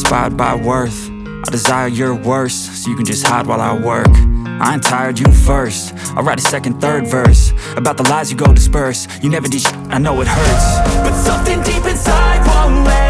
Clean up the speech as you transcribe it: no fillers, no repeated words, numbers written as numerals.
inspired by worth. I desire your worst, so you can just hide while I work. I ain't tired, you first. I'll write a second, third verse about the lies you go disperse. You never did shit, I know it hurts, but something deep inside won't let